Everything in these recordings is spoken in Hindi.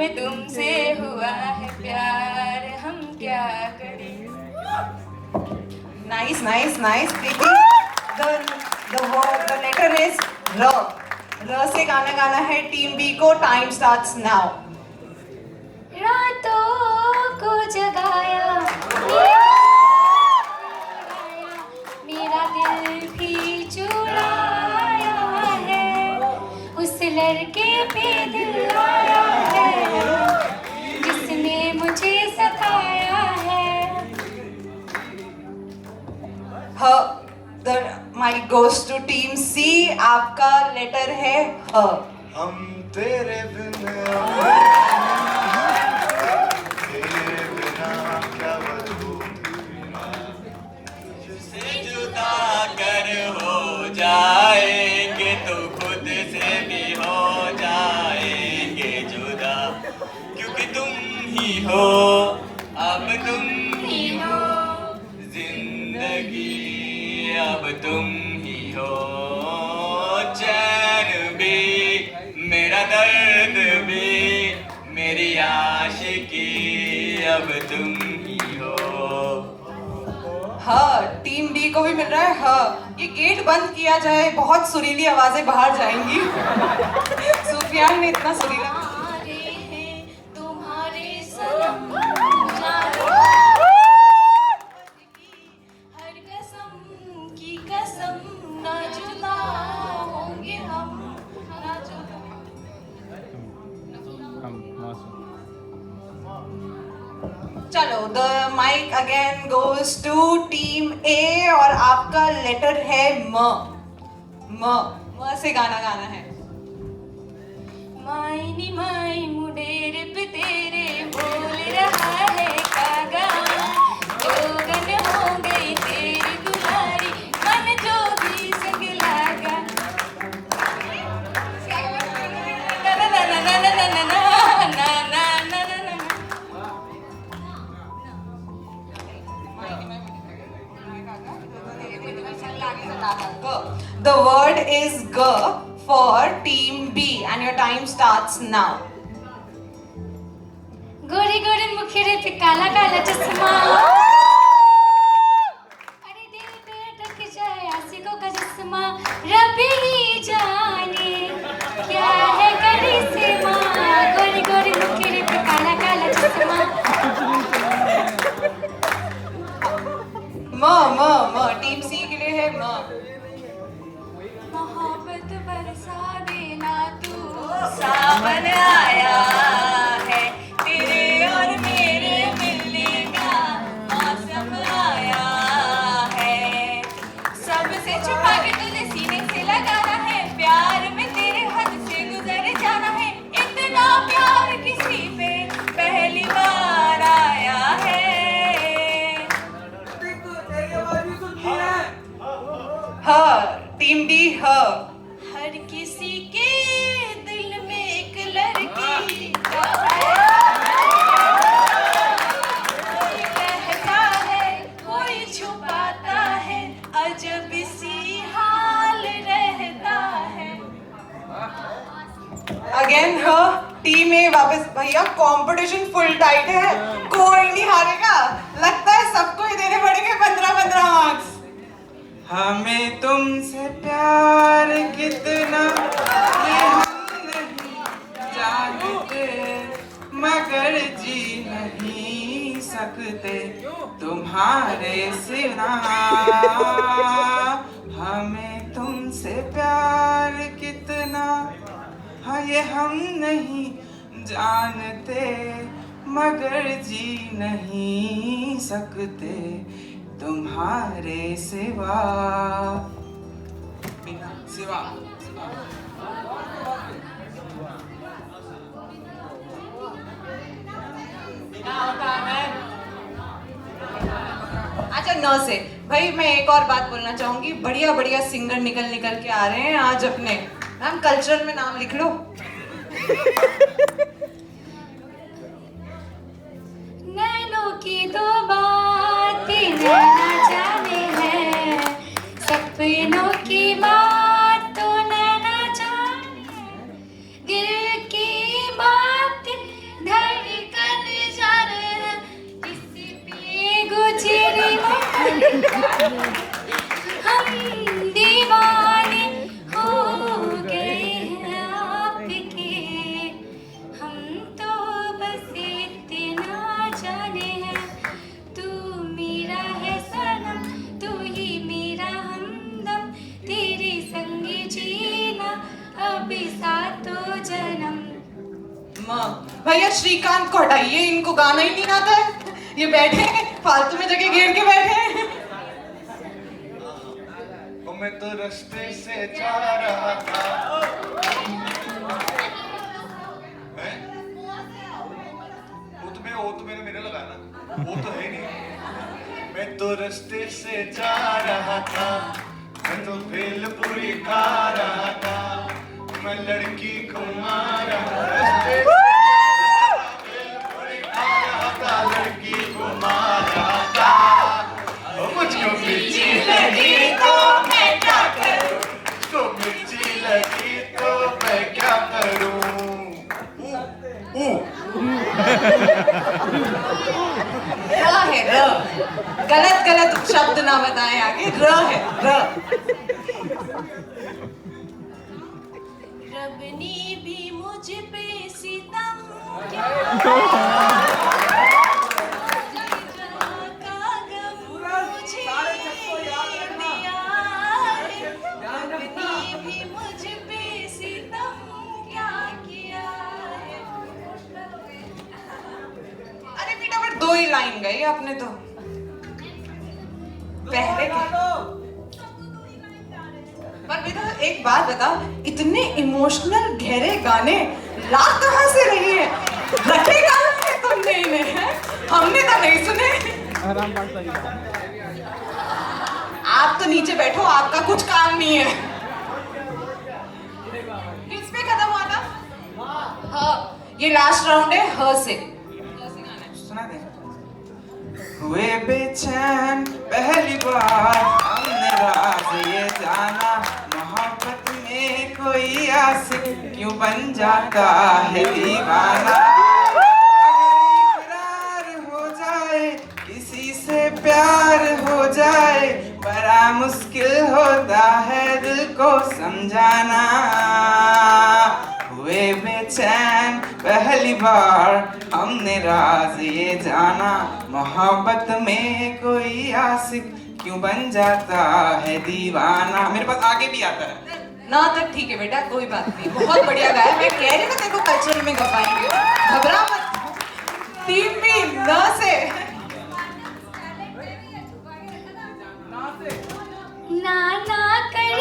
हमें तुमसे हुआ है प्यार, हम क्या करें। Nice, nice, nice. Preeti, the letter is R. R से गाना गाना है टीम बी को. Time starts now. रातों को जगाया, मेरा दिल भी चुराया है, उस लड़के पे दिल आया है जिसने मुझे सताया है। The mic goes to team C. आपका लेटर है H. हम तेरे बिना क्या तुझसे जुदा कर हो जाएंगे तो खुद से भी हो जाएंगे जुदा, क्योंकि तुम ही हो, अब तुम ही हो जिंदगी, अब तुम ही हो चैन भी, मेरा दर्द भी, मेरी आशिकी, अब तुम ही हो। हाँ, टीम डी को भी मिल रहा है हाँ। ये गेट बंद किया जाए, बहुत सुरीली आवाजें बाहर जाएंगी। सुफियान ने इतना सुरीला तुम्हारे सनम हर कसम की कसम, ना जुदा होंगे हम, ना जुदा। चलो, the mic again goes to team A और आपका लेटर है म. म से गाना गाना है. मायनी माई मुडेर पे तेरे बोल रहा है कागा, जोगन हो गई तेरी दुलारी, मन जो भी संग लागा। ना ना ना ना ना ना ना ना ना ना ना ना। The word is G for team B and your time starts now. गोरे गोरे मुखड़े पे काला काला चश्मा, अरे दिल पे अटक जाए आशिकों का चश्मा, रब ही जाने क्या है करिश्मा, गोरे गोरे मुखड़े पे काला काला चश्मा। म टीम सी के लिए है म. मोहब्बत बरसा देना तू, सावन आया है, तेरे और मेरे मिलने का मौसम आया है, सबसे छुपा के तुझे सीने से लगाना है, प्यार में तेरे हद से गुजर जाना है, इतना प्यार किसी पे पहली बार आया है। टीम डी ह. हर किसी के दिल में एक लड़की रहता है, कोई छुपाता है, अजब सी हाल रहता है। अगेन ह. टीम ए वापस. भैया कंपटीशन फुल टाइट है, कोई नहीं हारेगा. लगता है सबको ही देने पड़ेंगे 15-15 मार्क्स. हमें तुमसे प्यार कितना ये हम नहीं जानते, मगर जी नहीं सकते तुम्हारे सिवा। हमें तुमसे प्यार कितना हाँ ये हम नहीं जानते, मगर जी नहीं सकते तुम्हारे सिवा। सिवा अच्छा न से भाई मैं एक और बात बोलना चाहूंगी. बढ़िया बढ़िया सिंगर निकल के आ रहे हैं आज अपने. मैम कल्चरल में नाम लिख लो. नैनों की दो बातें नैना जाने हैं, सपनों की बात तो नैना जाने, दिल की बात हम दीवाने हो गए हैं आपके, हम तो बस इतना जाने हैं, तू मेरा है सनम, तू ही मेरा हमदम, तेरे संग जीना अभी सातों जन्म। भैया श्रीकांत को हटाइए, इनको गाना ही नहीं आता है, ये बैठे हैं फालतू में जगह घेर के बैठे हैं। मैं तो रास्ते से जा रहा था। हैं? वो तो मैंने मेरा लगाना, वो तो है नहीं। मैं तो रास्ते से जा रहा था, मैं तो भेलपुरी खा रहा था, मैं लड़की को मारा रास्ते से भेलपुरी खा रहा था, लड़की को मारा था। ओ मुझको मिर्ची लगी तो मैं क्या करूं, मुझको मिर्ची लगी तो मैं क्या करूं। र है र, गलत गलत शब्द ना बताएं आगे, र है र। रब ने भी मुझ पे सितम किया, का गम मुझे दिया है। रब ने भी मुझ पे सितम क्या किया है। अरे बेटा बट 2 ही लाइन गई आपने तो, पहले के। पर बेटा एक बात बताओ, इतने इमोशनल गहरे गाने ला कहाँ से रही है? रखे कहाँ से तुमने इन्हें, हैं? हमने तो नहीं सुने। आप तो नीचे बैठो, आपका कुछ काम नहीं है। किस पे खत्म हुआ था? हाँ, ये लास्ट राउंड है ह से। सुना दे। हुए बेचैन पहली बार हमने राज ये जाना, मोहब्बत में कोई आशिक क्यों बन जाता है दीवाना। अगर इकरार हो जाए, किसी से प्यार हो जाए, बड़ा मुश्किल होता है दिल को समझाना। हुए बेचैन पहली बार हमने राज ये जाना, मोहब्बत में कोई आशिक क्यों बन जाता है दीवाना। मेरे पास आगे भी आता है ना, तक ठीक है बेटा, कोई बात नहीं, बहुत बढ़िया गाया। मैं कह रही ना तेरे को कल्चरल में गवाएंगे, घबरा मत। टीम भी न से ना ना कर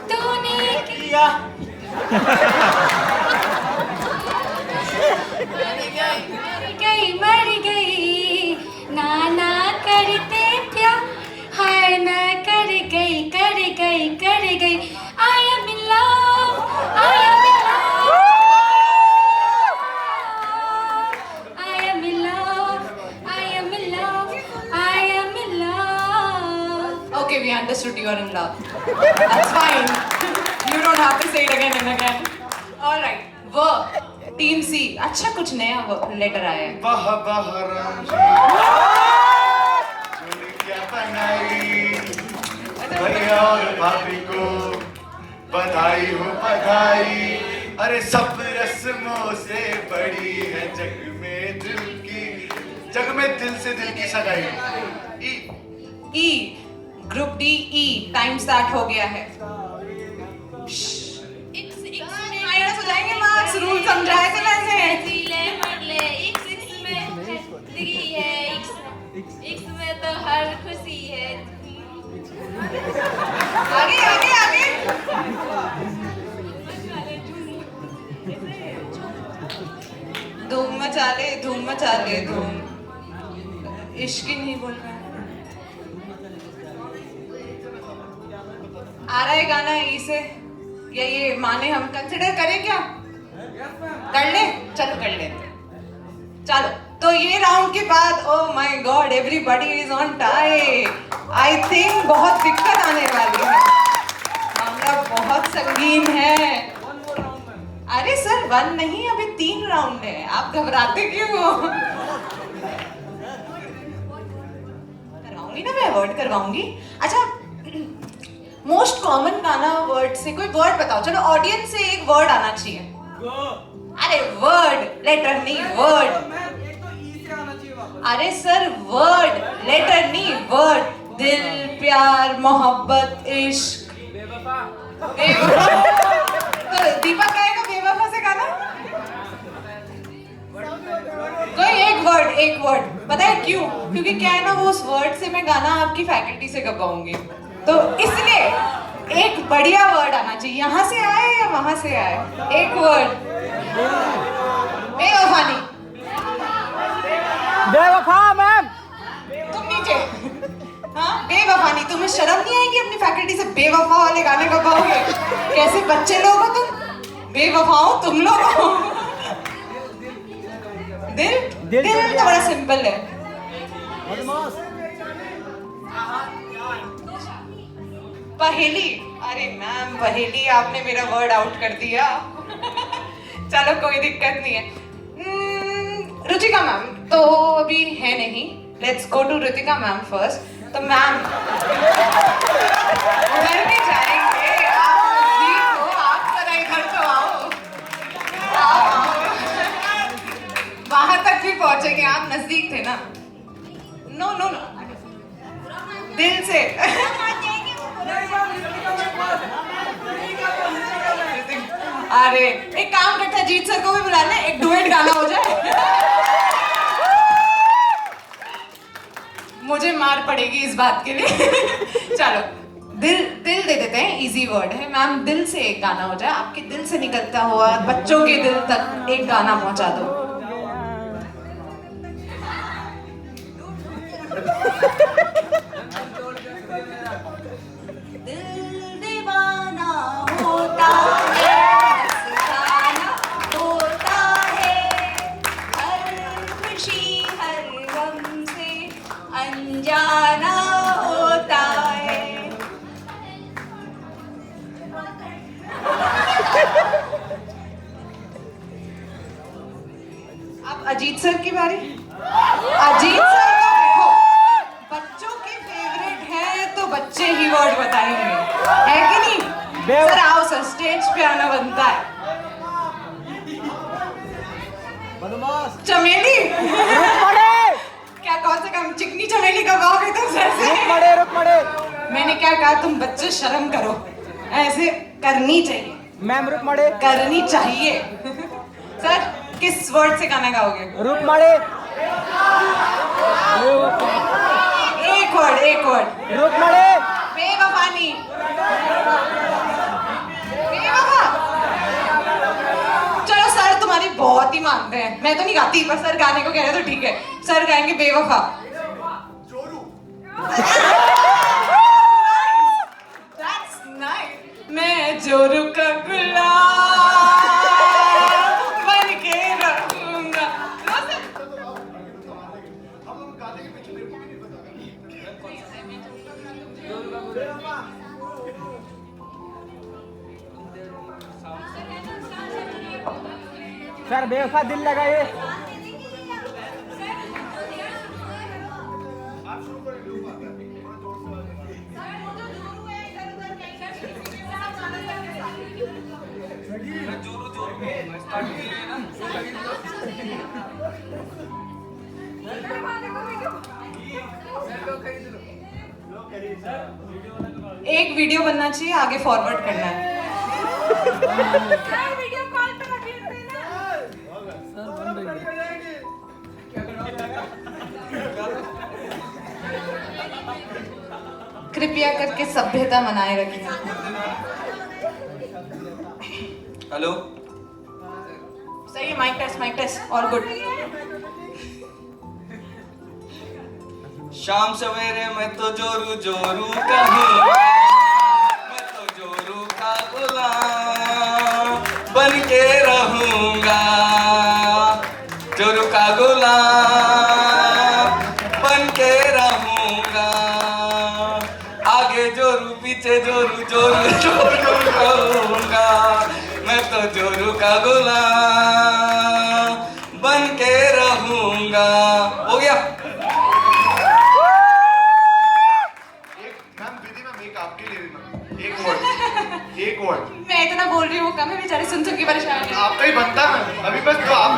तूने किया, मर गई ना ना करते प्यार, हाय मैं कर गई I am in love, I am in love, I am in love, I am in love, I am in love. Okay, we understood you are in love. That's fine. You don't have to say it again and again. All right. वो टीम सी, अच्छा कुछ नया लेटर आया है। वाह वाह राम जी, तूने क्या बनाई, भैया और भाभी को बधाई हो बधाई। अरे सब रस्मों से बड़ी है जग में दिल से दिल की सगाई। ई ग्रुप डी ई टाइम स्टार्ट हो गया है। माइनस हो जाएंगे मार्क्स, रूल समझाए थे वैसे। में तो हर खुशी है। आगे आगे आगे। धूम मचा ले धूम। इश्क ही नहीं बोल रहा है। आ रहा है गाना ई से, या ये माने हम कंसिडर करें क्या? कर ले, चलो कर लेते। चलो तो ये राउंड के बाद oh my God everybody is on time. I think बहुत दिक्कत आने वाली है, मामला बहुत संगीन है। अरे सर 1 नहीं, अभी 3 राउंड है, आप घबराते क्यों हो? करवाऊंगी ना मैं, वर्ड करवाऊंगी। अच्छा, मोस्ट कॉमन गाना वर्ड से कोई वर्ड बताओ। चलो ऑडियंस से एक वर्ड आना चाहिए। अरे वर्ड, लेटर नहीं, वर्ड। अरे सर वर्ड, लेटर नहीं, वर्ड। दिल, प्यार, मोहब्बत, इश्क, बेवफा। तो दीपक गाएगा बेवफा से गाना। कोई एक वर्ड पता है क्यों? क्योंकि क्या है ना, वो उस वर्ड से मैं गाना आपकी फैकल्टी से गवाऊंगी, तो इसलिए एक बढ़िया वर्ड आना चाहिए। यहाँ से आए या वहां से आए, एक वर्ड। बेवफा नहीं, बेवफा मैम। तुम नीचे। हाँ, बेवफा नहीं। तुम्हें शर्म नहीं आएगी अपनी फैकल्टी से बेवफा वाले गाने गवाओगे? कैसे बच्चे लोग हो तुम, बेवफा हो तुम लोग हो। दिल तो बड़ा सिंपल है। पहेली, अरे मैम पहेली, आपने मेरा वर्ड आउट कर दिया। चलो कोई दिक्कत नहीं है। रुचिका मैम तो अभी है नहीं, let's go to Ruchika ma'am first. तो मैम उधर भी जाएंगे, आप नजदीक हो, आप जरा इधर तो आओ। वहां तक भी पहुंचेंगे, आप नजदीक थे ना। नो नो नो, दिल से। अरे एक काम करते हैं, जीत सर को भी बुला ले, एक डुएट गाना हो जाए। मुझे मार पड़ेगी इस बात के लिए। चलो दिल दे देते हैं, इजी वर्ड है मैम। दिल से एक गाना हो जाए, आपके दिल से निकलता हुआ बच्चों के दिल तक एक गाना पहुंचा दो। दिल दीवाना होता है, मस्ताना होता है, हर खुशी हर गम से अनजाना होता है। अब अजीत सर की बारी। अजीत सर तो देखो, बच्चों के फेवरेट है तो बच्चे ही वर्ड बताएंगे, है कि नहीं? सर आओ सर, स्टेज पे आना बनता है। चमेली। क्या कौन सा काम, चिकनी चमेली का गाओगे तुम सर से? रुक मड़े। मैंने क्या कहा, तुम बच्चे शर्म करो, ऐसे करनी चाहिए मैम रुक मड़े। करनी चाहिए। सर किस वर्ड से गाना गाओगे? रुक मड़े। एक वर्ड। रुक मड़े। बेवफा नहीं, बेवफा। चलो सर तुम्हारी बहुत ही मानते हैं, मैं तो नहीं गाती, पर सर गाने को कह रहे तो ठीक है। सर गाएंगे बेवफा। That's nice. मैं जोरू का गुलाब बन के रहूंगा। सर बेवफा दिल लगाइए। एक वीडियो बनना चाहिए, आगे फॉरवर्ड करना है। वीडियो कॉल पे रख लेना। कृपया करके सभ्यता बनाए रखें। हेलो, सही है, माइक टेस्ट और गुड। शाम सवेरे मैं तो जोरू जोरू कहूँ, मैं तो जोरू का गुलाम बन के रहूंगा, जोरू का गुलाम बन के रहूंगा, आगे जोरू पीछे जोरू जोरू जोरू कहूंगा, मैं तो जोरू का गुलाम रहूंगा। हो गया। मैम विधि मैम एक आपके लिए भी मैम एक वर्ड मैं इतना बोल रही हूँ, वो कम है बेचारी, सुन सुन के परेशान है। आपका ही बनता है मैम। अभी बस जो आप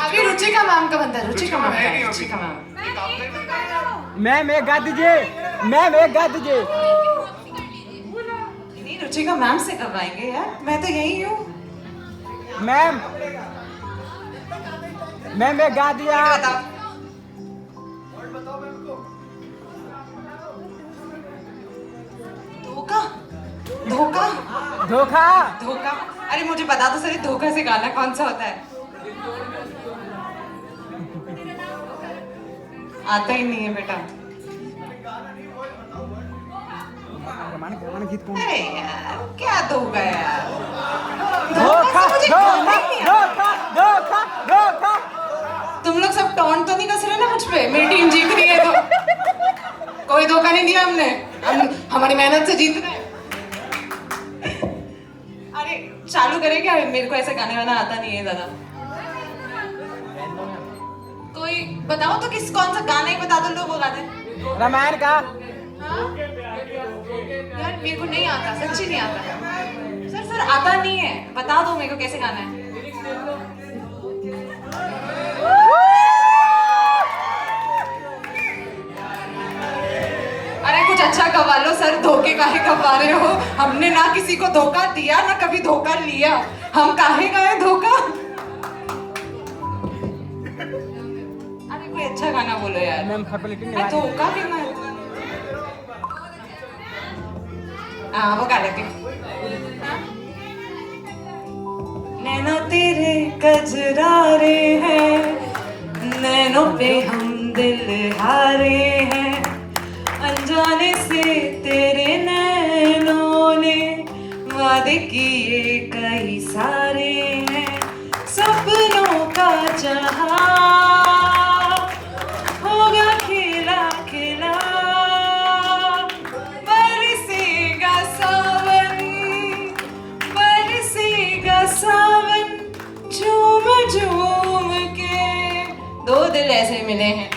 अभी रुचिका मैम का बनता है, रुचिका मैम है का, नहीं अभी। रुचिका मैम। एक आपका ही बनता है। मैम एक गा दीजिए, मैम एक गा दीजिए। नहीं, रुचिका मैम से करवाएंगे यार, मैं तो यही हूँ। मैम मैम एक गा दिया। बताओ। धोखा धोखा धोखा। धोखा। अरे मुझे बता दो सर, धोखा से गाना कौन सा होता है? आता ही नहीं है बेटा। गीत कौन? अरे यार क्या धोखा यार, धोखा मुझे गाना ही नहीं आता। धोखा धोखा धोखा। तुम लोग सब टॉन्ट तो नहीं कस रहे ना मुझ पे? मेरी टीम जीत रही है तो कोई धोखा नहीं दिया हमने, हम हमारी मेहनत से जीत रहे हैं। अरे चालू करें क्या? मेरे को ऐसे गाने वाना आता नहीं है ज्यादा। कोई बताओ तो, किस कौन सा गाना ही बता दो, लोग वो गाते हैं। रामायण का। हाँ? यार मेरे को नहीं आता, सच्ची नहीं आता सर आता नहीं है, बता दो मेरे को कैसे गाना है। अरे कुछ अच्छा गवा लो सर, धोखे काहे गवा रहे हो? हमने ना किसी को धोखा दिया ना कभी धोखा लिया, हम काहे गाए धोखा? अरे कोई अच्छा गाना बोलो यार। मैम फैकल्टी ने मैं धोखा क्यों ना? हाँ वो गा लेती हूँ। नैनो तेरे कजरारे हैं, नैनों पे हम दिल हारे हैं, अनजाने से तेरे नैनों ने वादे किए कई सारे हैं, सपनों का जहां होगा खिला खिला, बरसेगा सावन, बरसेगा सावन, झूम झूम के। दो दिल ऐसे मिले हैं।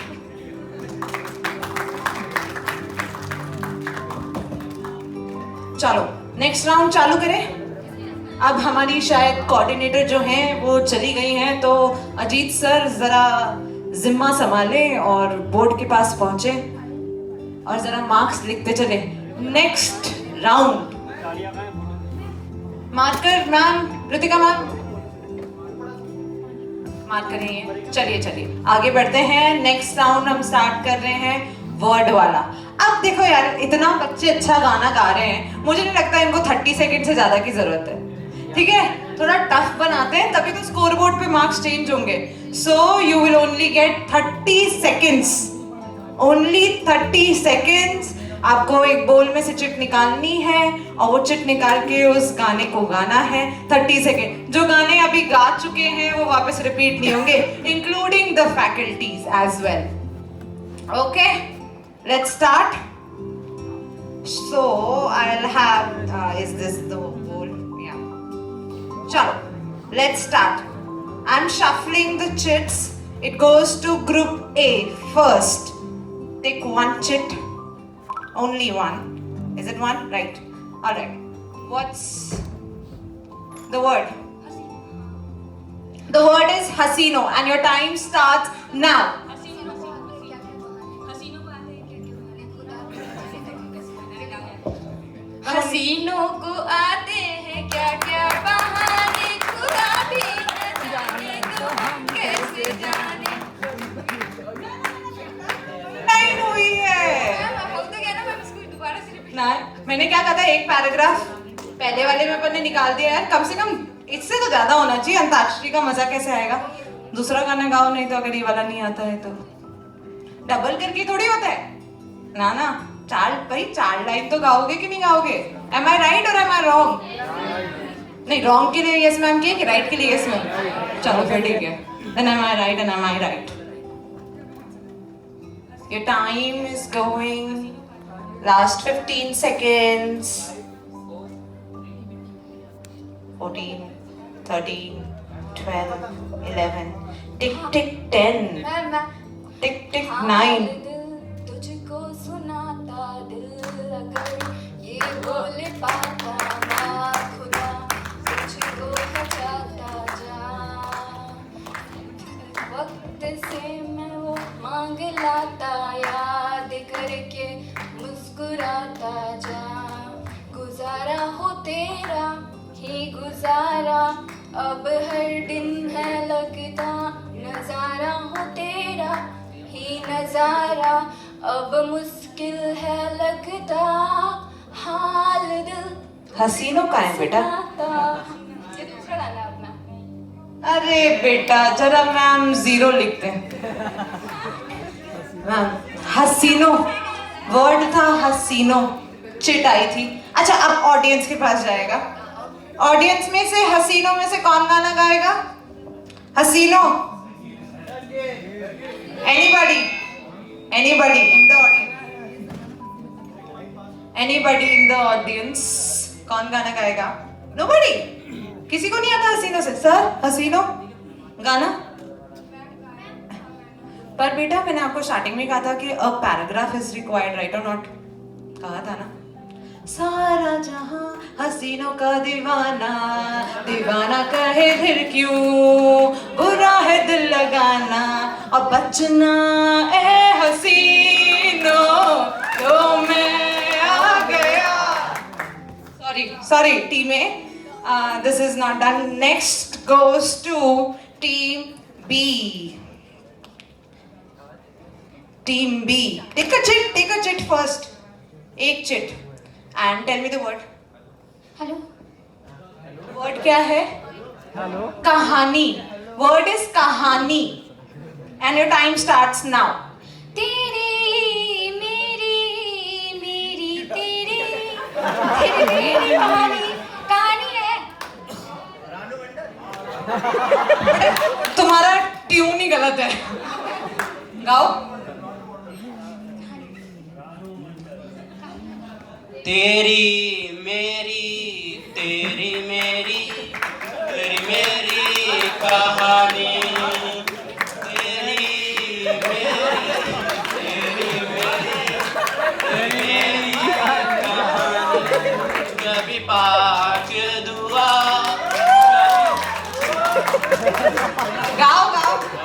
चलो नेक्स्ट राउंड चालू करें। अब हमारी शायद कोऑर्डिनेटर जो हैं वो चली गई हैं, तो अजीत सर जरा जिम्मा संभालें और बोर्ड के पास पहुंचे और जरा मार्क्स लिखते चले। Next round marker ma'am, Ritika ma'am mark करिए। चलिए चलिए आगे बढ़ते हैं। नेक्स्ट राउंड हम स्टार्ट कर रहे हैं वर्ड वाला। अब देखो यार, इतना बच्चे अच्छा गाना गा रहे हैं, मुझे नहीं लगता इनको 30 सेकंड से ज्यादा की जरूरत है। ठीक है, थोड़ा टफ बनाते हैं, तभी तो स्कोर बोर्ड पे मार्क्स चेंज होंगे। So you will only get 30 seconds, only 30 seconds. आपको एक बोल में से चिट निकालनी है और वो चिट निकाल के उस गाने को गाना है। 30 सेकेंड। जो गाने अभी गा चुके हैं वो वापस रिपीट नहीं होंगे, including the faculties as well. Okay, let's start. So I'll have is this the whole? Yeah. Chalo, let's start. I'm shuffling the chits. It goes to group A first. Take one chit, only one. Is it one? Right. All right. What's the word? The word is hasino, and your time starts now. हसीनों को आते हैं क्या क्या बहाने, खुदा भी न जाने तो हम कैसे जाने। नहीं हुई है मैम हो तो गया ना, मैम इसको दोबारा से रिपीट। ना। मैंने क्या कहा था, एक पैराग्राफ पहले वाले में अपन ने निकाल दिया यार। कम से कम इससे तो ज्यादा होना चाहिए, अंताक्षरी का मजा कैसे आएगा? दूसरा गाना गाओ, नहीं तो अगर ये वाला नहीं आता है तो डबल करके थोड़ी होता है ना। ना चार भाई, 4 लाइन तो गाओगे कि नहीं गाओगे? एम आई राइट और एम आई रॉन्ग? नहीं, रॉन्ग के लिए यस मैम किए कि राइट के लिए यस मैम? चलो फिर ठीक है, then am I right and am I right. Your time is going, last 15 seconds. 14, 13, 12, 11, tick tick 10, मैं टिक टिक हाँ, 9. दिल तुझको सुनाता दिल अगर ये बोल पाता वाह खुदा तुझको बचाता जा वक्त से मैं वो मांग लाता याद करके मुस्कुराता जा गुजारा हो तेरा ही गुजारा अब हर दिन है लगता नजारा हो तेरा ही नजारा अब मुश्किल है लगता हाल दिल हसीनों का है बेटा. मुझे दूसरा डालना अपना अरे बेटा जरा मैम 0 लिखते हैं. मैम हसीनो वर्ड था हसीनो, चिट आई थी. अच्छा अब ऑडियंस के पास जाएगा. ऑडियंस में से हसीनों में से कौन गाना गाएगा? हसीनो. Anybody in the audience, anybody in the audience कौन गाना गाएगा? नोबडी. किसी को नहीं आता हसीनों से? सर हसीनो गाना. पर बेटा मैंने आपको स्टार्टिंग में कहा था कि a paragraph is required, right और नॉट? कहा था ना. सारा जहां हसीनों का दीवाना दीवाना कहे फिर क्यों बुरा है दिल लगाना अब बचना ए हसीनों तो मैं आ गया. Sorry team A, this is not done. Next goes to team B. Team B, take a chit first. एक chit and tell me the word. Hello Word क्या है? हेलो. कहानी. Word is कहानी and your time starts now. तेरी मेरी मेरी तेरी तेरी मेरी कहानी कहानी है तुम्हारा ट्यून ही गलत है. गाओ. तेरी मेरी तेरी मेरी तेरी मेरी कहानी तेरी मेरी तेरी मेरी तेरी मेरी कहानी कभी पाक दुआ गाओ.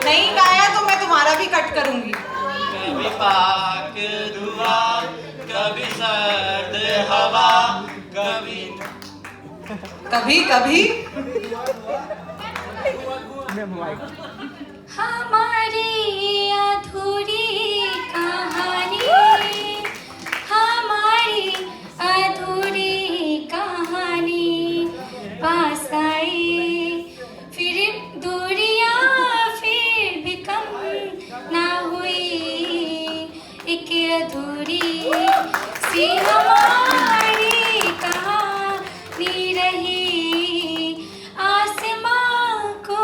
नहीं गाया तो मैं तुम्हारा भी कट करूंगी. कभी पाक दुआ कभी सर्द हवा कभी हमारी अधूरी कहानी हमारी अधूरी कहानी पास आई फिर दूरियां फिर भी कम ना हुई एक अधूरी सी हमारी कहानी रही आसमां को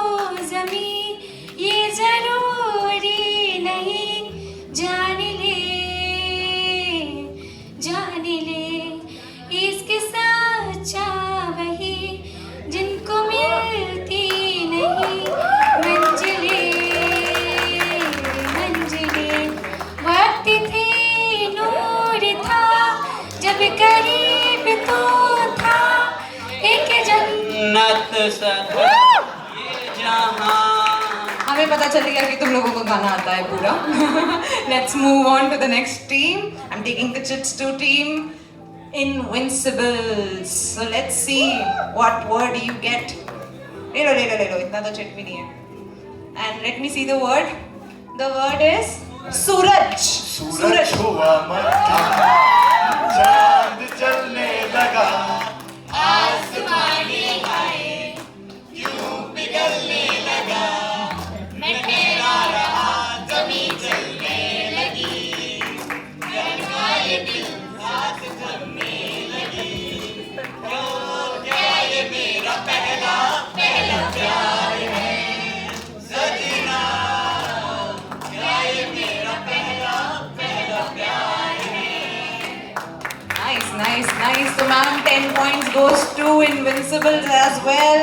ज़मीं ये जरूरी नहीं जान ले इसक सच्चा वही जिनको मिलती नहीं मंजिले वक्त थे नूर था जब करीब तो था एक जन्नत सदा ये जहां. हमें पता चल गया कि तुम लोगों को गाना आता है पूरा. Let's move on to the next team. I'm taking the chits to team Invincibles. So let's see what word you get. ले लो इतना तो चिट भी नहीं है. And let me see the word. The word is सूरज. सूरज हुआ मत्था चांद चलने लगा आसमानी आए यूं पिघलने लगा मैं ठहरा रहा जमी चलने लगी क्या ये दिल साथ थमने लगी क्या ये मेरा पहला प्यार है सजना क्या ये मेरा पहला प्यार है. Nice. So ma'am, 10 points goes to Invincibles as well.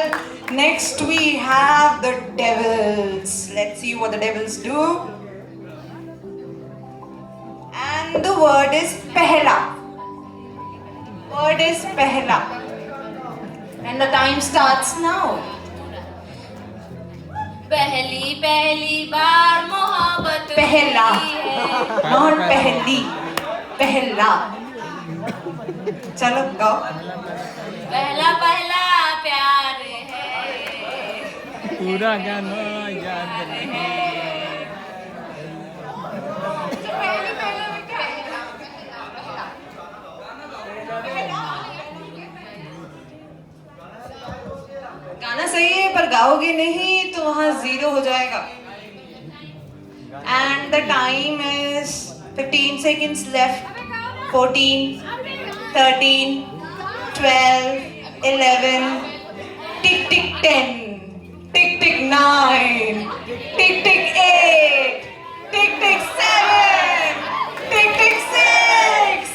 Next we have the devils. Let's see what the devils do. And the word is pehla. Word is pehla. And the time starts now. पहली पहली बार मोहब्बत पहला, हुई है। not पहली, पहला. चलो गाओ. पहला पहला प्यार है। पूरा गाना याद नहीं। गाना सही है पर गाओगे नहीं तो वहां 0 हो जाएगा. And the time is 15 seconds left. 14, 13, 12, 11, tick tick 10, tick tick 9, tick tick 8, tick tick 7, tick tick 6,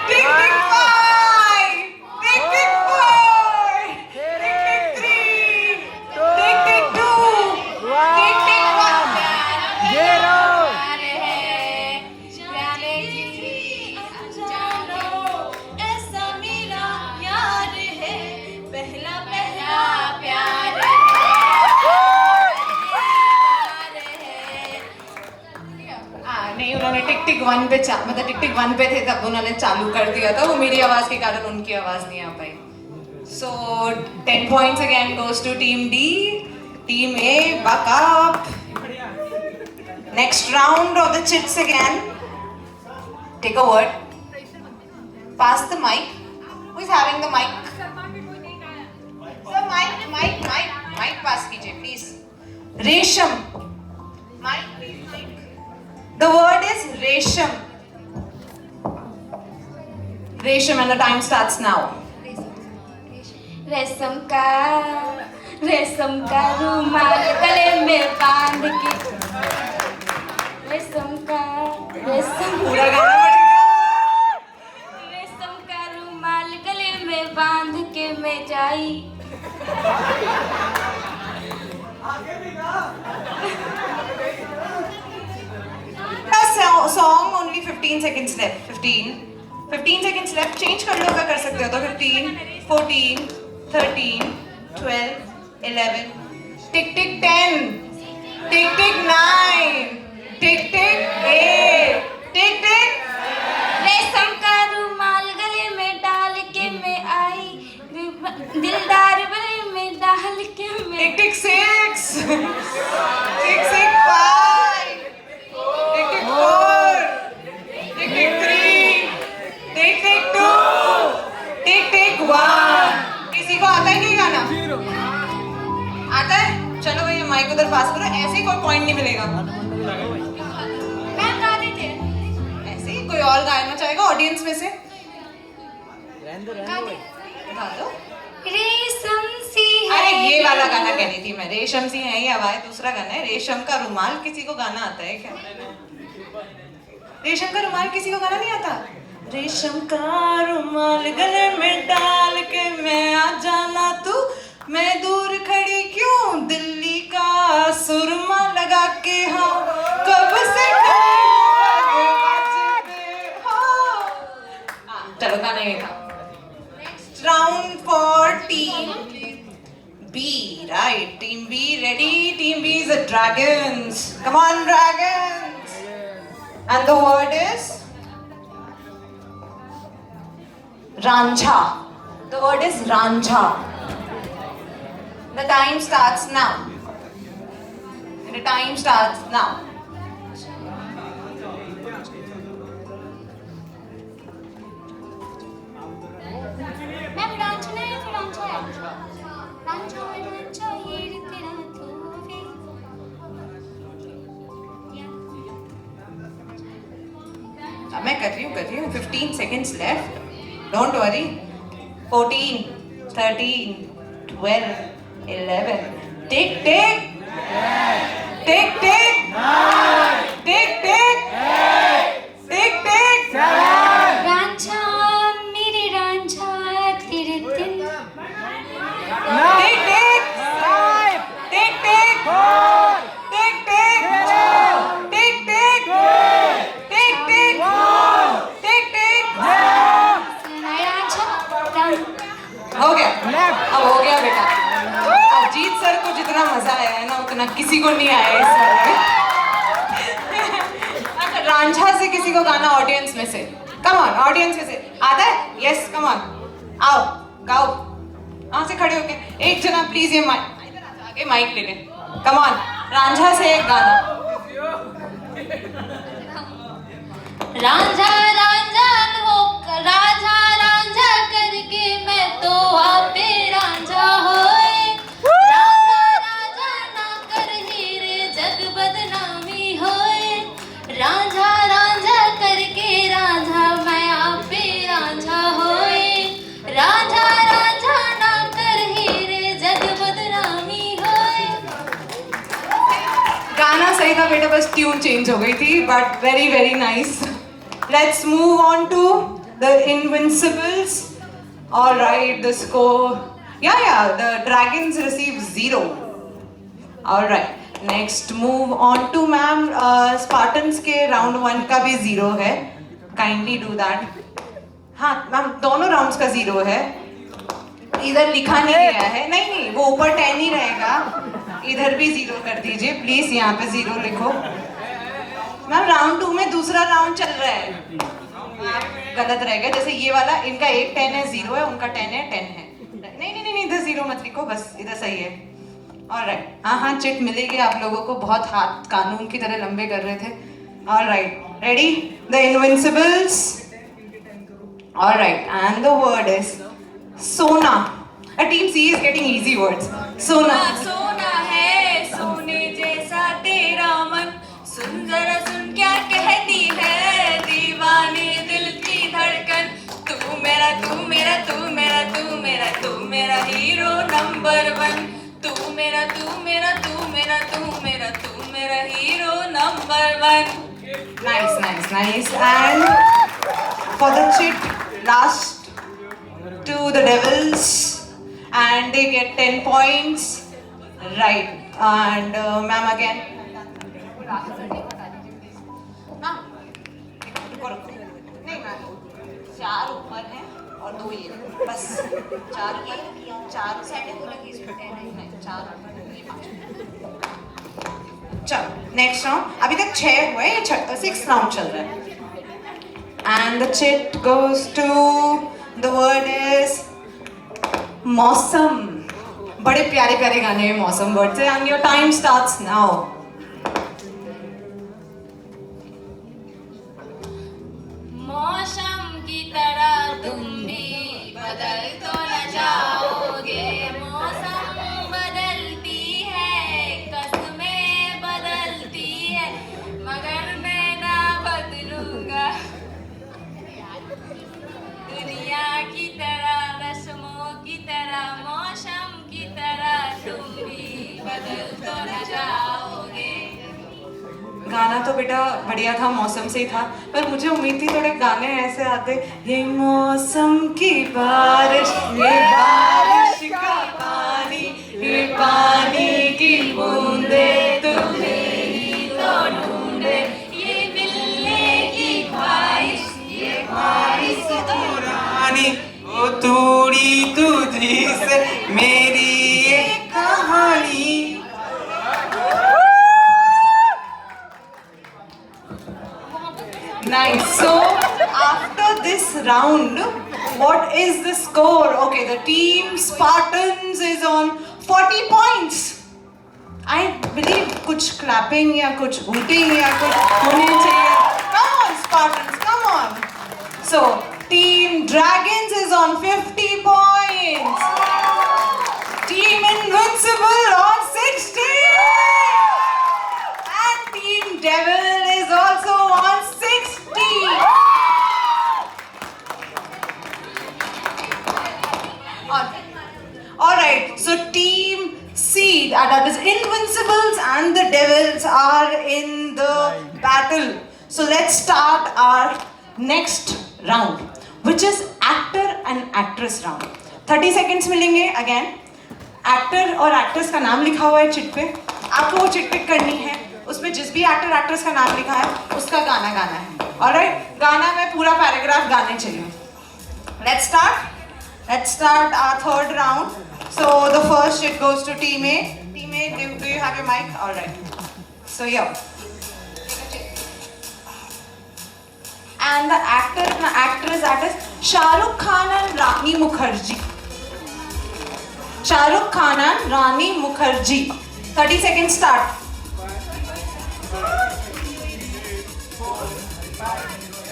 tick tick 5, tick tick 4, tick tick 3, tick tick 2, tick tick 1. Zero. प्यार है प्यारे जी जानो ऐसा मेरा यार है पहला पहला प्यार नहीं उन्होंने टिक टिक 1 पे मतलब टिक टिक 1 पे थे तब उन्होंने चालू कर दिया था. वो मेरी आवाज के कारण उनकी आवाज नहीं आ पाई. So 10 points again goes to team D. Team A, buck up. Next round of the chits again. Take a word. Pass the mic. Who is having the mic? Sir, mic pass कीजिए please. Resham. Mic please, mic. The word is resham. Resham and the time starts now. रेशम का रुमाल गले में बांध के रेशम पूरा गाना पड़ेगा. रेशम का रुमाल गले में बांध के मैं जाई Song only 15 seconds left. 15 seconds left. Change कर लो अगर कर सकते हो तो 15, 14, 13, 12, 11. Tick tick 10. Tick tick 9. Tick tick 8. Tick tick. रेशम का रुमाल गले में डाल के मैं आई दिलदार गले में डाल के मैं Tick tick 6. Tick tick 5. Tick tick 4. Tick tick 3. Tick tick 2. Tick tick 1. किसी को आता है क्या गाना? आता है? चलो भैया माइक उधर पास करो. ऐसे ही कोई पॉइंट नहीं मिलेगा. मैं गा देते ऐसे ही कोई और गाना चाहेगा ऑडियंस में से? गा दो. रेशम सी है अरे ये वाला गाना कह रही थी मैं. रेशम सी है ये आवाज. दूसरा गाना है रेशम का रुमाल. किसी को गाना आता है क्या? रेशम का रुमाल किसी को गाना नहीं आता? रेशम का रुमाल गले में डाल के मैं आ जाना तू मैं दूर खड़ी क्यों दिल्ली का सुरमा लगा के हाँ कब से चलो गाना ये था. Next round for team B, right? Team B ready? Team B is the dragons. Come on, dragons! And the word is Ranjha. The word is Ranjha. The time starts now. And the time starts now. मैं रांझना है तो रांझा है रांझा ये तेरा धोवे अब मैं कर रही हूँ 15 seconds left. Don't worry. 14, 13, 12, 11. Tick tick. Tick tick. Tick tick. Tick tick. Ranjha मेरे रांझा तेरे दिन Tick tick. किसी को नहीं आया इस वाले में। अच्छा, रांझा से किसी को गाना ऑडियंस में से, कम ऑन, ऑडियंस में से आता है? यस, कम ऑन, आओ गाओ, वहां से खड़े होके एक जना प्लीज ये आगे माइक ले ले, कम ऑन, रांझा से एक गाना। रांझा रांझा हो, रांझा रांझा करके मैं तो आपे रांझा होए। रांझा रांझा ना कर हीरे जग बदनामी होए। रांझा रांझा करके रांझा मैं आपे रांझा होए। रांझा रांझा ना कर हीरे जग बदनामी होए। गाना सही था बेटा, बस ट्यून चेंज हो गई थी, but very very nice. Let's move on to the Invincibles. All right, the score. Yeah, the Dragons receive 0. All right, next move on to ma'am. Spartans के round 1 का भी 0 है. Kindly do that. हाँ मैम, दोनों rounds का 0 है. इधर लिखा नहीं गया है, नहीं वो ऊपर 10 ही रहेगा, इधर भी 0 कर दीजिए प्लीज, यहाँ पे 0 लिखो। मैम राउंड 2 में दूसरा राउंड चल रहा है, गलत रहेगा, जैसे ये वाला इनका एक 10 है, 0 है, उनका 10 है, 10 है। नहीं इधर 0 मत लिखो, बस इधर सही है। ऑलराइट, हाँ चिट मिलेगी आप लोगों को, बहुत हाथ कानून की तरह लंबे कर रहे थे। Alright, ready? The invincibles. Alright, and the word is सोना। Team C is getting easy words. सोना। सोना है सोने जैसा तेरा मन, सुन जरा सुन क्या कहती है दीवाने दिल की धड़कन। तू मेरा तू मेरा तू मेरा तू मेरा तू मेरा हीरो नंबर 1। तू मेरा तू मेरा तू मेरा तू मेरा तू मेरा hero number 1। Nice. And for the chit, last to the devils, and they get 10 points. Right, and ma'am again. नहीं मैम, 4 ऊपर हैं और 2 ये, बस 4 ऊपर, 4 सेट लगी नहीं, 4 चलो नेक्स्ट राउंड। अभी तक 6 हुए, ये 6th राउंड चल रहा है। And the chit goes to, the word is mausam. बड़े प्यारे प्यारे गाने हैं मौसम वर्ड से, and your time starts now. मौसम की तरह तुम भी बदल तो न जाओगे। मौसम बदलती है, कस्में बदलती है, मगर मैं ना बदलूंगा। दुनिया की तरह, रस्मों की तरह, मौसम की तरह तुम भी बदल तो न जाओगे। गाना तो बेटा बढ़िया था, मौसम से ही था, पर मुझे उम्मीद थी थोड़े गाने ऐसे आते, ये मौसम की बारिश, ये बारिश का पानी, ये पानी की बूंदे तुम्हें ही तो ढूंढे, ये मिलने की ख्वाहिश, ये ख्वाहिश तो रानी, वो तोड़ी तुझी से मेरी ये कहानी। Nice. So after this round, what is the score? Okay, the team Spartans is on 40 points. I believe कुछ clapping या कुछ hooting या कुछ होने चाहिए. Come on Spartans, come on. So team Dragons is on 50 points. Team Invincible on 60. And Team Devil is also on 60. Alright, so Team C, that is Invincibles and the Devils are in the battle. So let's start our next round, which is actor and actress round. 30 seconds मिलेंगे again. एक्टर और एक्ट्रेस का नाम लिखा हुआ है चिट पे, आपको वो चिट पिक करनी है, उसमें जिस भी एक्टर एक्ट्रेस का नाम लिखा है उसका गाना गाना है। ऑलराइट, गाना में पूरा पैराग्राफ गाने चाहिए। Let's start our third round. So the first chit goes to team A. Team do you have your mic? All right. So yeah. And the actress Shahrukh Khan and Rani Mukherjee. Shahrukh Khan and Rani Mukherjee. 30 seconds start.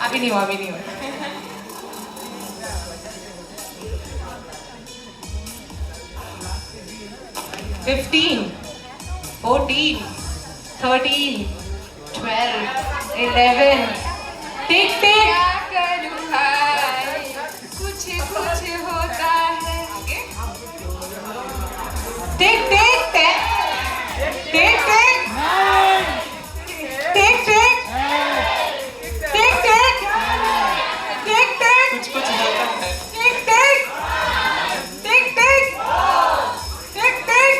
अभी नहीं हुआ. 15, 14, 13, 12, 11. टिक टिक. क्या करूँ भाई, कुछ होता है. टिक टिक टिक टिक टिक टिक टिक टिक टिक टिक टिक कुछ कुछ होता है. टिक टिक टिक टिक टिक टिक टिक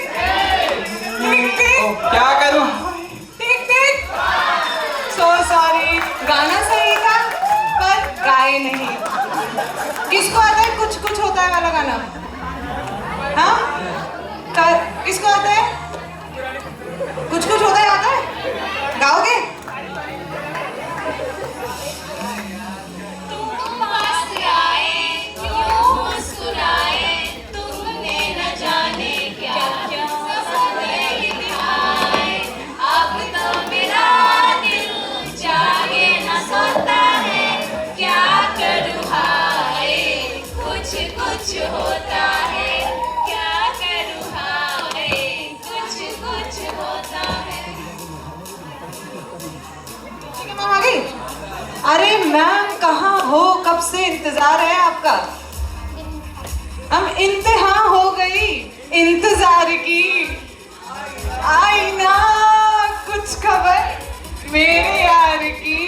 टिक. क्या करूं? टिक टिक. सो सॉरी, गाना सही था पर गाए नहीं. किसको आता है कुछ कुछ होता है वाला गाना? हाँ, किसको आता है? कुछ कुछ होता है आता है? गाओगे? तुम पास आए, क्यों मुस्कुराए, तुमने न जाने क्या क्या सपने दिखाए. अब तो मेरा दिल जागे न सोता है, क्या करूँ हाय, कुछ होता है. क्या करूँ हाय, कुछ होता है. ठीक है, मैम आ गई. अरे मैम कहाँ हो, कब से इंतजार है आपका. हम इंतहा हो गई इंतजार की. आई ना कुछ खबर मेरे यार की.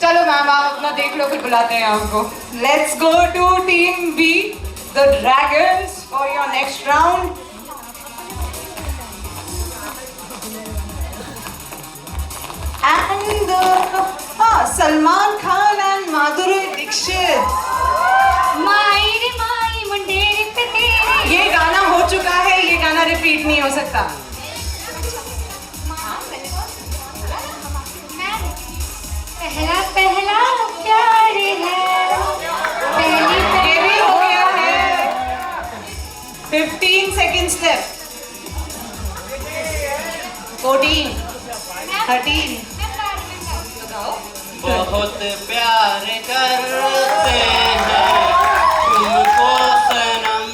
चलो मैम आप अपना देख लो, फिर बुलाते हैं आपको. Let's go to team B, the dragons, for your next round. And Salman Khan and Madhuri Dixit. माई रे माई मुंडेरे पे तेरे. ये गाना हो चुका है, ये गाना रिपीट नहीं हो सकता. पहला पहला प्यार है, पहली ये भी हो गया है. 15 seconds left. 14, 13. बहुत प्यार करते हैं तुमको सनम,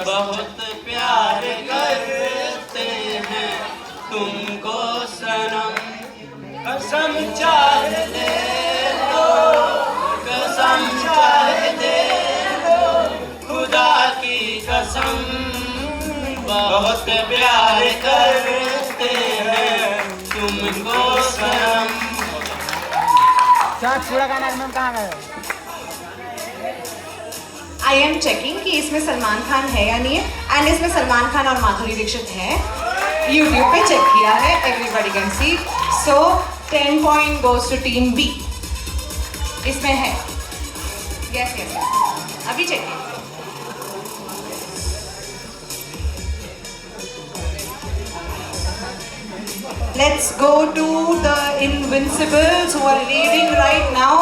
बहुत प्यार करते हैं तुमको सनम. कसम चाहे दे दो, कसम चाहे दे दो, खुदा की कसम. बहुत प्यार करते हैं तुमको सनम. पूरा गाना मैम कहाँ गए? आई एम चेकिंग कि इसमें सलमान खान है या नहीं है. एंड इसमें सलमान खान और माधुरी दीक्षित है. YouTube पे चेक किया है, everybody can see. So 10 point goes to team B. इसमें है. यस यस, अभी चेक किया. Let's go to the Invincibles who are leading right now.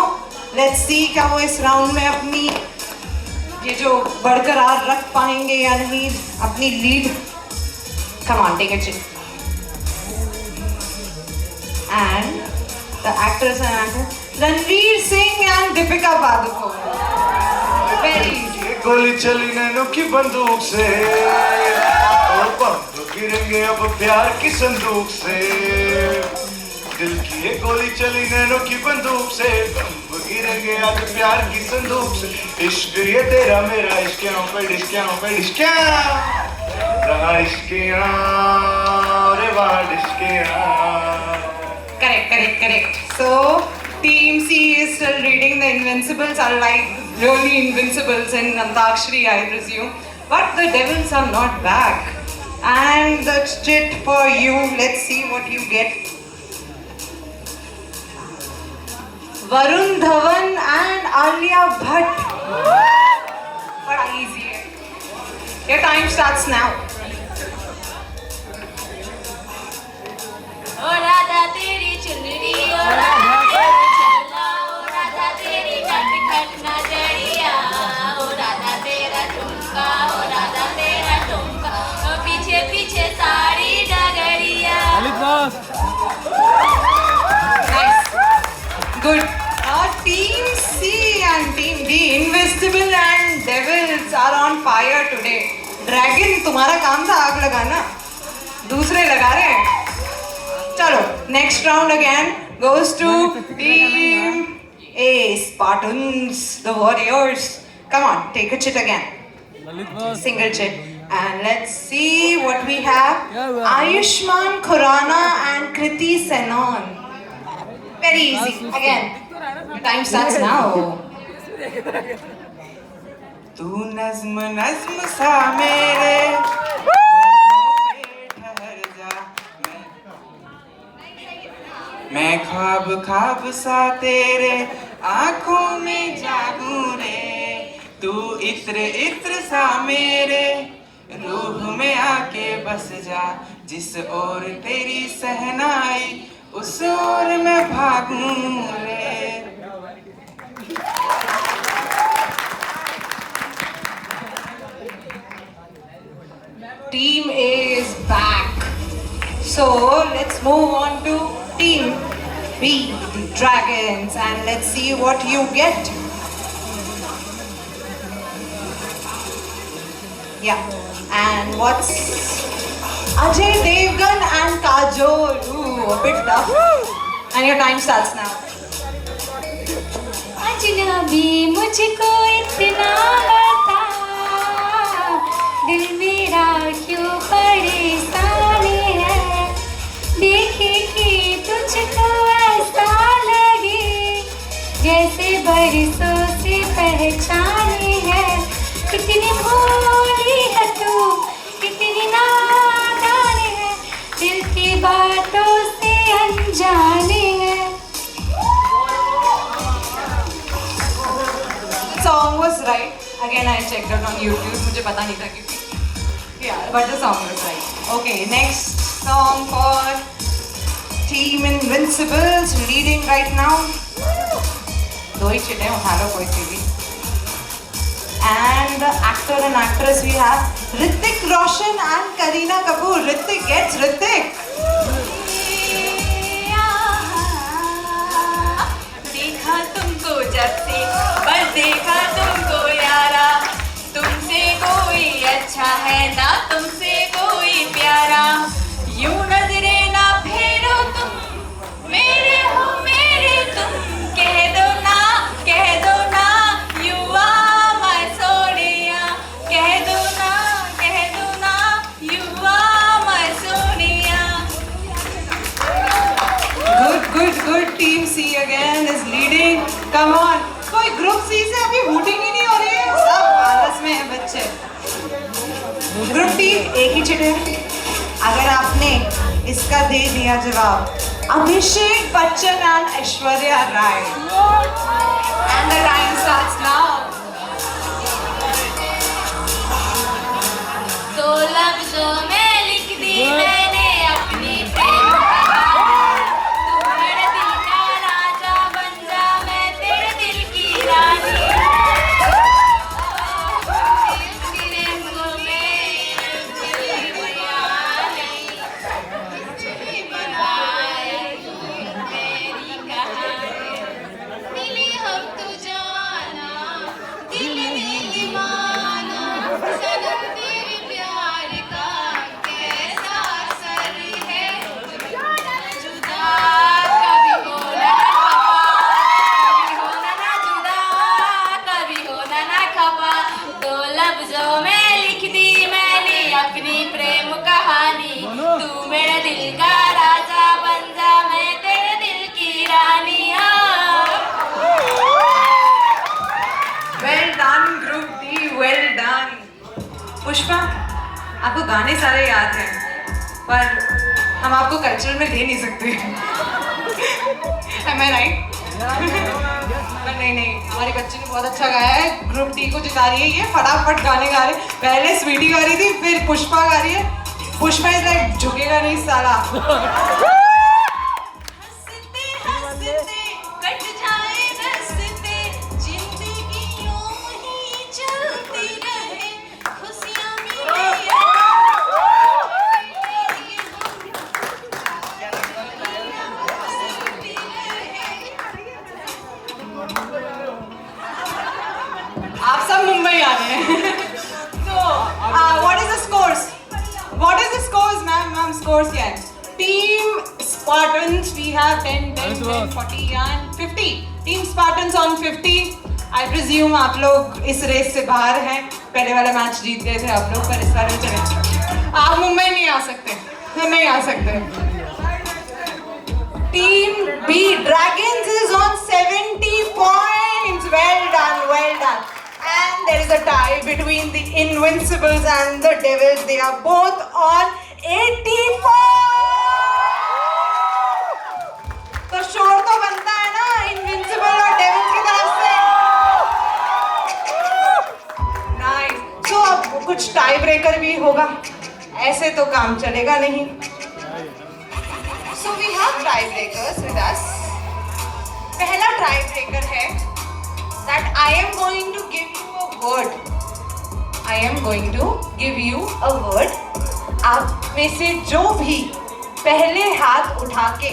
Let's see क्या वो इस राउंड में अपनी ये जो बरकरार रख पाएंगे या नहीं अपनी lead. Come on, take a chill. And the actors and actors Ranveer Singh and Deepika Padukone. Very easy. ये गोली चली नैनो की बंदूक से, ओ बम गिरेंगे अब प्यार की संदूक से. दिल की ये गोली चली नैनो की बंदूक से, बम गिरेंगे अब प्यार की संदूक से. इश्क ये तेरा मेरा इश्कियां पे डिश्कियां रहा इश्कियां रे वाह इश्कियां. Correct. So, Team C is still reading the Invincibles, are like really Invincibles in Antakshari, I presume. But the Devils are not back. And that's it for you. Let's see what you get. Varun Dhawan and Alia Bhatt. बड़ा easy है. Your time starts now. ओ राधा तेरी चुनरी, ओ राधा तेरी चलना, ओ राधा तेरी नटखट नजरिया, ओ राधा तेरा ठुमका, ओ राधा तेरा ठुमका, ओ पीछे पीछे सारी डगरिया। Lalit boss Nice. Good. Team C and Team D, Invisible and Devils are on fire today. Dragon, तुम्हारा काम था आग लगाना, दूसरे लगा रहे हैं. चलो, next round again goes to Team A, Spartans, the Warriors. Come on, take a chit again. Lalit boss Single chit. And let's see what we have. Ayushman Khurana and Kriti Senon. Very easy. Again. Your time starts now. तू नज्म नज्म सा मेरे होठों पे ठहर जा, मैं ख्वाब ख्वाब सा तेरे आंखों में जागूं रे, तू इत्र इत्र सा मेरे रूह में आके बस जा, जिस ओर तेरी सहनाई उस ओर मैं भागूं रे। Team A is back. So let's move on to Team B, the Dragons, and let's see what you get. Yeah, and what's Ajay Devgan and Kajol? Ooh, a bit tough. And your time starts now. अजनबी मुझको इतना बता, दिल मेरा क्यों परेशान है, देखे कि तुझको ऐसा लगे जैसे बरसों से पहचाने है, कितनी भोली है तू, कितनी नादान है, दिल की बातों से अनजाने है। Song was right. Again, I checked it on YouTube. मुझे पता नहीं था क्योंकि yeah, but the song was right. Okay, next song for Team Invincibles, leading right now. दो ही चिटे उठा लो कोई सी भी. And the actor and actress we have Hrithik Roshan and Kareena Kapoor. Hrithik gets Hrithik. देखा तुमको जब से, बस देखा तुमको यारा, तुमसे कोई अच्छा है ना तुमसे कोई प्यारा, यूं नजरे ना फेरो तुम, मेरे हो मेरे तुम, कह दो ना you are my सोनिया, कह दो ना you are my Sonia. Good. Team C again is leading. Come on. कोई ग्रुप सी से अभी वोटिंग ही नहीं हो रही है, सब आलस में है बच्चे। ग्रुप डी एक ही चिट है। अगर आपने इसका दे दिया जवाब, Abhishek Bachchan and Aishwarya Rai. And the time starts now. तो लफ्जों में लिख दी मैंने अपनी प्रेम कहानी, तू मेरे दिल का राजा बन जा, मैं तेरे दिल की रानी, तेरे मुँह में बनाया मेरी कहानी, मिली हम तो जाना, दिल में दीवाना, सनम तेरे प्यार का कैसा असर है, जुदा कभी होना ना जुदा, कभी होना ना खफा, दो लफ्जों में लिख दी मैंने अपनी प्रेम कहानी, तू मेरे दिल का राजा बन जा, मैं तेरे दिल की रानी। Well done, Group D. Well done. Pushpa, आपको गाने सारे याद हैं, पर हम आपको कल्चर में दे नहीं सकते। Am I right? नहीं, हमारी बच्ची ने बहुत अच्छा गाया है, ग्रुप डी को जिता रही है ये, फटाफट गाने गा रहे। पहले स्वीटी गा रही थी, फिर पुष्पा गा रही है। पुष्पा इज लाइक झुकेगा नहीं साला। हंसते हंसते कट जाए रस्ते, जिंदगी यूं ही चलती रहे, खुशियां मिले आप सब मुंबई आ रहे हैं। So, what is the scores? What is the scores, ma'am? Ma'am, scores क्या है? Team Spartans, we have 10, 10, 10, 40 and 50. Team Spartans on 50. I presume आप लोग इस रेस से बाहर हैं। पहले वाला मैच जीत गए थे आप लोग, पर इस बार में चले। आप मुंबई नहीं आ सकते, नहीं आ सकते। Team B, Dragons is on 70 points. Well done, well done. And there is a tie between the Invincibles and the Devils. They are both on 84. तो शोर तो बनता है ना Invincible और Devils की तरफ से। Nice. तो अब कुछ टाई ब्रेकर भी होगा, ऐसे तो काम चलेगा नहीं। So we have tiebreakers with us. पहला tiebreaker है that I am going to give you a word. I am going to give you a word. आप में से जो भी पहले हाथ उठा के,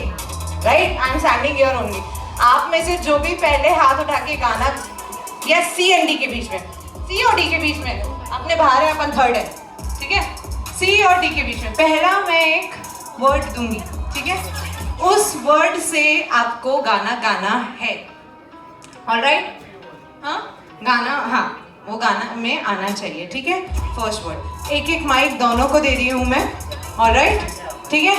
right? I am standing here only. आप में से जो भी पहले हाथ उठा के गाना, या C and D के बीच में, C और D के बीच में, अपने बाहर है, अपन थर्ड है, ठीक है? C और D के बीच में पहला मैं एक वर्ड दूंगी, ठीक है? उस वर्ड से आपको गाना गाना है। ऑलराइट? हाँ, गाना, हाँ, वो गाना में आना चाहिए, ठीक है? First word. एक एक माइक दोनों को दे रही हूँ मैं, ऑलराइट? ठीक है?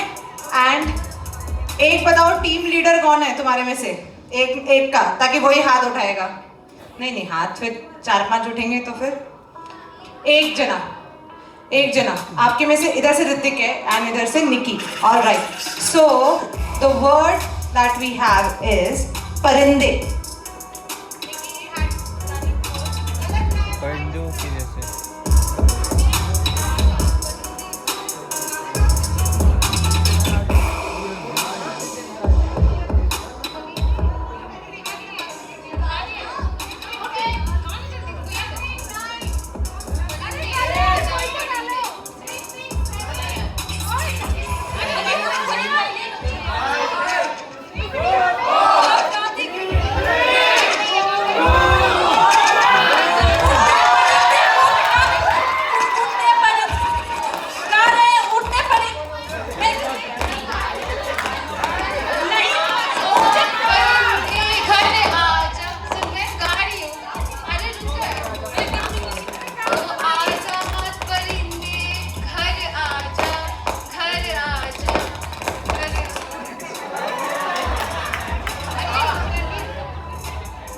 एंड एक बताओ टीम लीडर कौन है तुम्हारे में से? एक का, ताकि वही हाथ उठाएगा। नहीं, हाथ फिर 4-5 उठेंगे तो फिर एक जना आपके में से, इधर से ऋतिक है एंड इधर से Nikki. Alright, so the word that we have is परिंदे। परिंदों की जैसे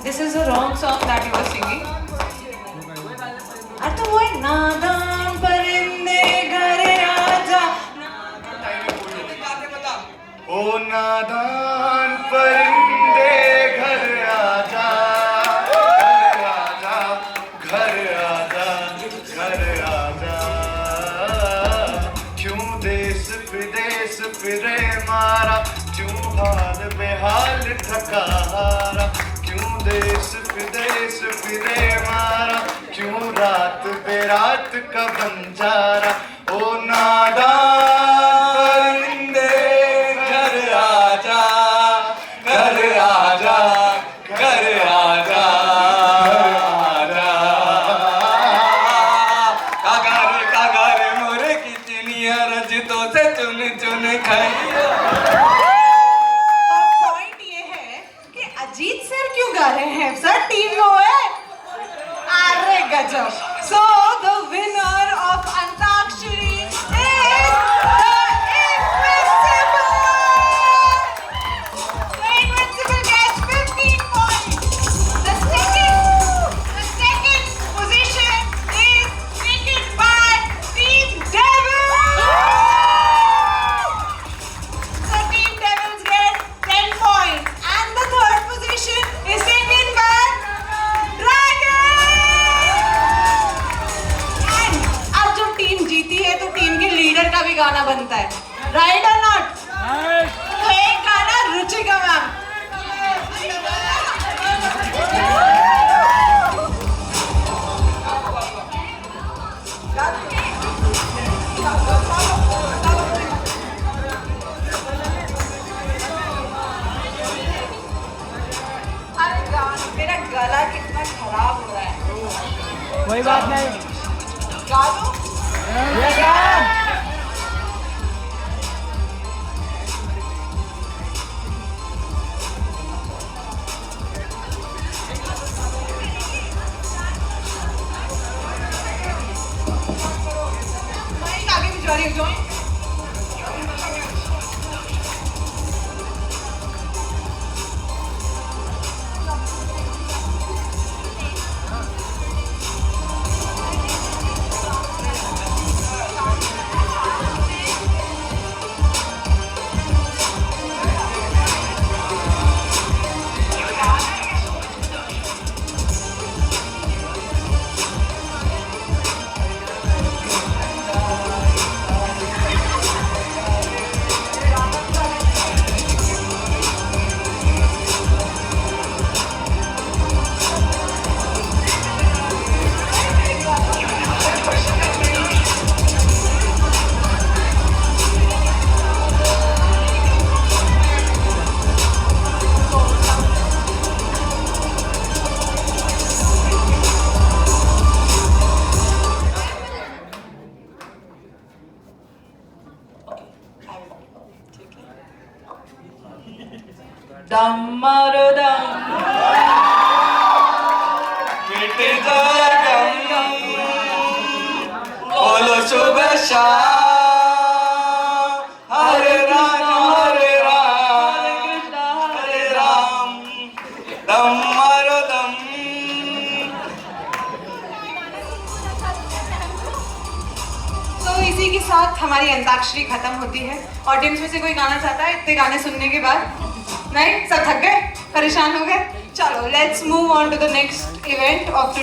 This is a wrong song that you were singing. तो वो है नादान परिंदे घर आजा। ओ नादान परिंदे घर आजा, घर आजा, घर आजा। क्यों देश विदेश फिरे मारा, क्यों हाल बेहाल थका हारा। क्यों देश विदेश फिरे मारा, क्यों रात बेरात का बंजारा। ओ नादान परिंदे घर आजा, घर आजा, घर आजा, कागर मोरे की चिनिया रजतों से चुन चुन खाई। पॉइंट ये है कि अजीत सर क्यों गा रहे हैं? सर टीम वो है। अरे गजब। So the winner of Antakshari is गला कितना खराब हो रहा है। कोई बात नहीं। गा दो। ये क्या? आगे भी जा रही हूँ join। दम मारो दम, मिट जाए गम, बोलो शुभ शाम, हरे राम हरे राम, हरे राम, दम मारो दम। तो इसी के साथ हमारी अंताक्षरी खत्म होती है। ऑडियंस में से कोई गाना चाहता है इतने गाने सुनने के बाद? नहीं, सब थक गए, परेशान हो गए। चलो let's move on to the next event of